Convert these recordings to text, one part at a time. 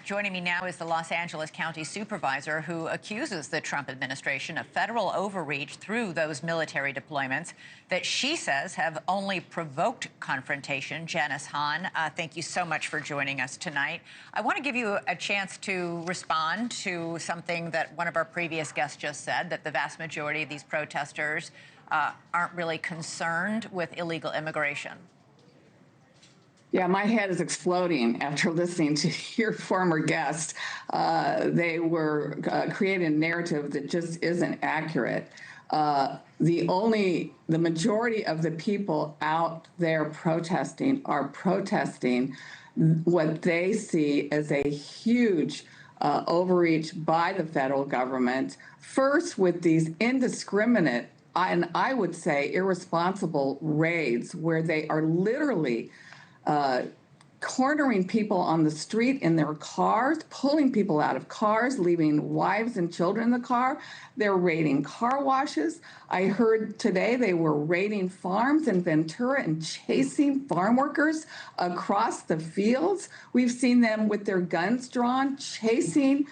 Joining me now is the Los Angeles County Supervisor who accuses the Trump administration of federal overreach through those military deployments that she says have only provoked confrontation. Janice Hahn, thank you so much for joining us tonight. I want to give you a chance to respond to something that one of our previous guests just said, that the vast majority of these protesters aren't really concerned with illegal immigration. Yeah, my head is exploding after listening to your former guest. They were creating a narrative that just isn't accurate. The majority of the people out there protesting are protesting what they see as a huge overreach by the federal government, first with these indiscriminate, and I would say irresponsible raids where they are literally cornering people on the street in their cars, pulling people out of cars, leaving wives and children in the car. They're raiding car washes. I heard today they were raiding farms in Ventura and chasing farm workers across the fields. We've seen them with their guns drawn, chasing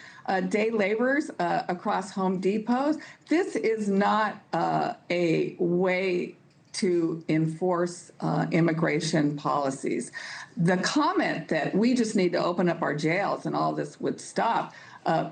day laborers across Home Depots. This is not a way to enforce immigration policies. The comment that we just need to open up our jails and all this would stop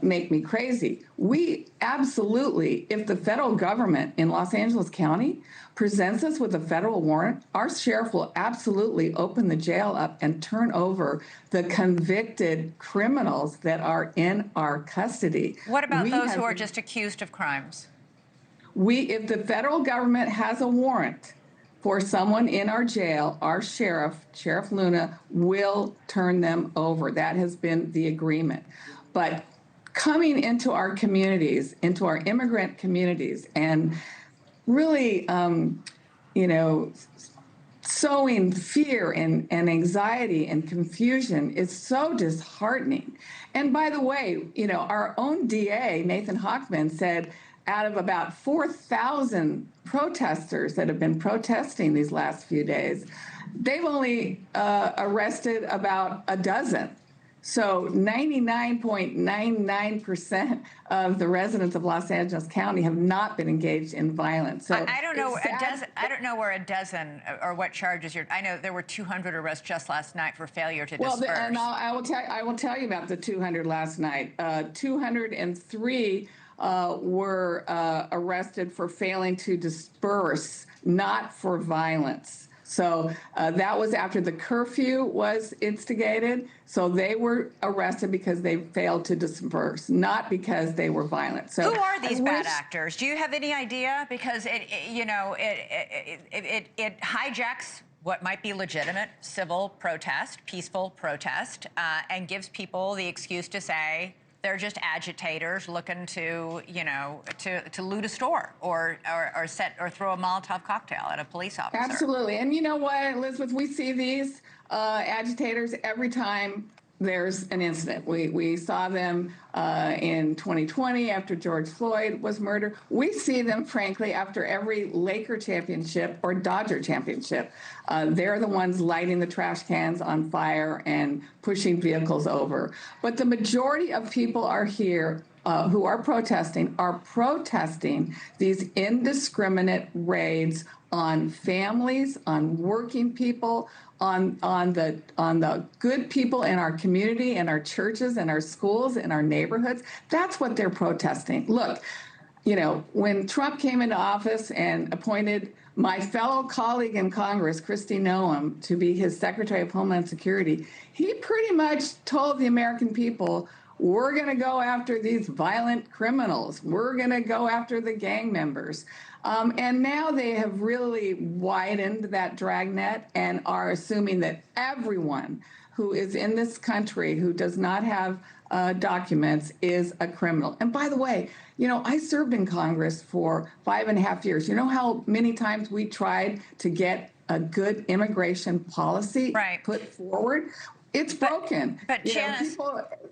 make me crazy. We absolutely, if the federal government in Los Angeles County presents us with a federal warrant, our sheriff will absolutely open the jail up and turn over the convicted criminals that are in our custody. What about those who are just accused of crimes? If the federal government has a warrant for someone in our jail, our sheriff, Sheriff Luna, will turn them over. That has been the agreement. But coming into our communities, into our immigrant communities, and really, sowing fear and anxiety and confusion is so disheartening. And by the way, our own DA, Nathan Hochman, said out of about 4,000 protesters that have been protesting these last few days, they've only arrested about a dozen. So 99.99% of the residents of Los Angeles County have not been engaged in violence. So I don't know I don't know where a dozen or what charges you're. I know there were 200 arrests just last night for failure to disperse. Well, and I will tell you about the 200 last night. 203 were arrested for failing to disperse, not for violence. So that was after the curfew was instigated. So they were arrested because they failed to disperse, not because they were violent. So who are these bad actors? Do you have any idea? Because it hijacks what might be legitimate civil protest, peaceful protest, and gives people the excuse to say they're just agitators looking to, to loot a store or throw a Molotov cocktail at a police officer. Absolutely. And you know what, Elizabeth, we see these agitators every time there's an incident. We saw them in 2020 after George Floyd was murdered. We see them, frankly, after every Laker championship or Dodger championship. They're the ones lighting the trash cans on fire and pushing vehicles over. But the majority of people are here who are protesting these indiscriminate raids on families, on working people, on the good people in our community, in our churches, in our schools, in our neighborhoods. That's what they're protesting. Look, when Trump came into office and appointed my fellow colleague in Congress, Kristi Noem, to be his Secretary of Homeland Security, he pretty much told the American people, we're going to go after these violent criminals. We're going to go after the gang members. And now they have really widened that dragnet and are assuming that everyone who is in this country who does not have documents is a criminal. And by the way, I served in Congress for 5.5 years. You know how many times we tried to get a good immigration policy put forward? It's broken. But Janice,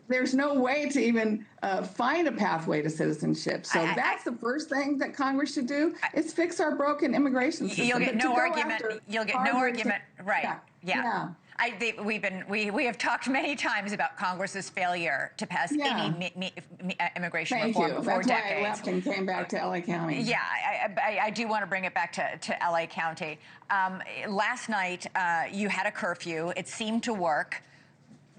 there's no way to even find a pathway to citizenship. So that's the first thing that Congress should do is fix our broken immigration system. You'll get no argument. You'll get no argument. Right. Yeah. We have talked many times about Congress's failure to pass any immigration reform for That's decades. why I left and came back to LA County. Yeah, I do want to bring it back to LA County. Last night, you had a curfew. It seemed to work.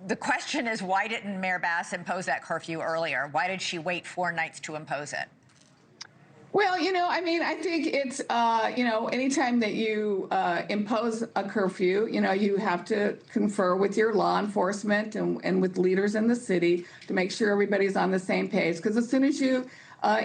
The question is, why didn't Mayor Bass impose that curfew earlier? Why did she wait 4 nights to impose it? Well, I think it's, anytime that you impose a curfew, you have to confer with your law enforcement and with leaders in the city to make sure everybody's on the same page. Because as soon as you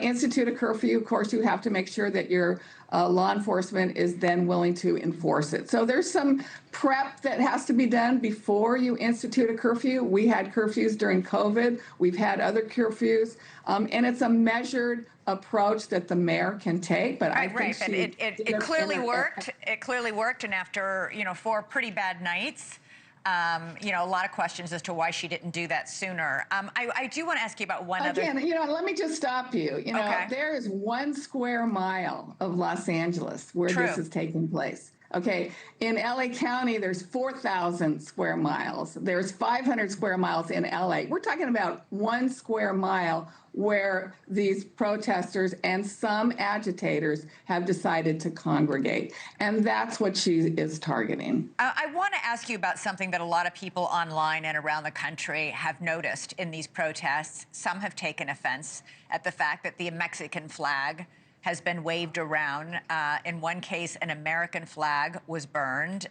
institute a curfew, of course, you have to make sure that your law enforcement is then willing to enforce it. So there's some prep that has to be done before you institute a curfew. We had curfews during COVID. We've had other curfews. And it's a measured approach that the mayor can take. But I think it clearly worked. It clearly worked. And after, 4 pretty bad nights, a lot of questions as to why she didn't do that sooner. I do want to ask you about one other. Again, let me just stop you. There is 1 square mile of Los Angeles where this is taking place. Okay, in LA County, there's 4,000 square miles. There's 500 square miles in LA. We're talking about 1 square mile where these protesters and some agitators have decided to congregate. And that's what she is targeting. I want to ask you about something that a lot of people online and around the country have noticed in these protests. Some have taken offense at the fact that the Mexican flag has been waved around. In one case, an American flag was burned.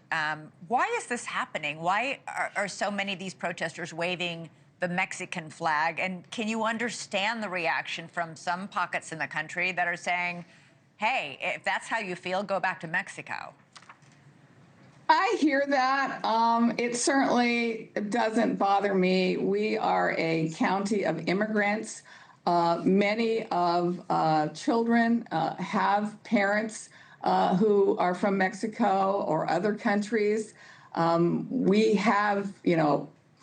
Why is this happening? Why are so many of these protesters waving the Mexican flag? And can you understand the reaction from some pockets in the country that are saying, hey, if that's how you feel, go back to Mexico? I hear that. It certainly doesn't bother me. We are a county of immigrants. Many of children have parents who are from Mexico or other countries. We have,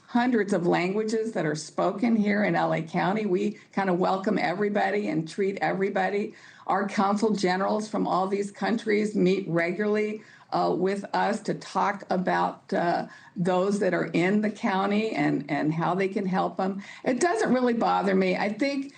hundreds of languages that are spoken here in LA County. We kind of welcome everybody and treat everybody. Our consul generals from all these countries meet regularly with us to talk about those that are in the county and how they can help them. It doesn't really bother me. I think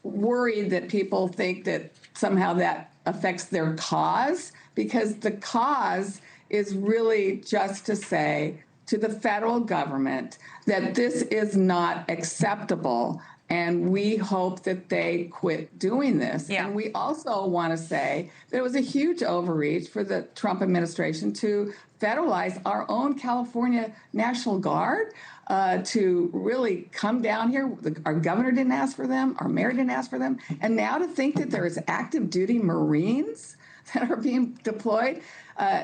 worried that people think that somehow that affects their cause, because the cause is really just to say to the federal government that this is not acceptable. And we hope that they quit doing this. Yeah. And we also want to say that it was a huge overreach for the Trump administration to federalize our own California National Guard, to really come down here. Our governor didn't ask for them. Our mayor didn't ask for them. And now to think that there's active duty Marines that are being deployed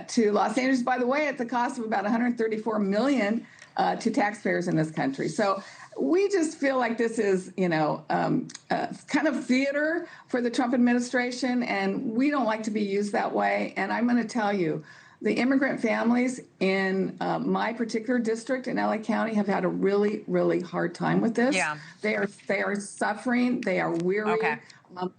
to Los Angeles, by the way, at the cost of about $134 million to taxpayers in this country. So we just feel like this is, kind of theater for the Trump administration, and we don't like to be used that way. And I'm going to tell you, the immigrant families in my particular district in LA County have had a really, really hard time with this. Yeah. They are suffering. They are weary. Okay.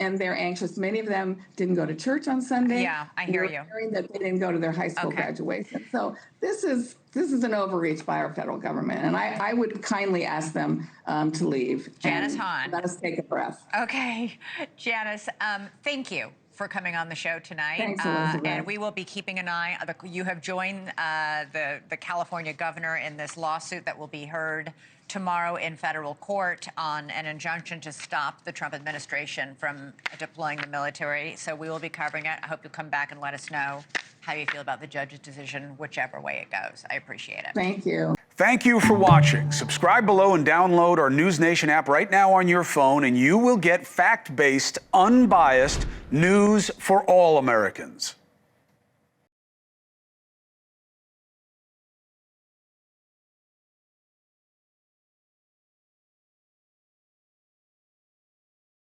And they're anxious. Many of them didn't go to church on Sunday. Yeah, I hear you. Hearing that they didn't go to their high school graduation. So this is an overreach by our federal government, and I would kindly ask them to leave. Janice Hahn. Let us take a breath. Okay, Janice, thank you for coming on the show tonight. Thanks, Elizabeth. And we will be keeping an eye. You have joined the California governor in this lawsuit that will be heard tomorrow in federal court on an injunction to stop the Trump administration from deploying the military. So we will be covering it. I hope you'll come back and let us know how you feel about the judge's decision, whichever way it goes. I appreciate it. Thank you. Thank you for watching. Subscribe below and download our NewsNation app right now on your phone, and you will get fact-based, unbiased news for all Americans.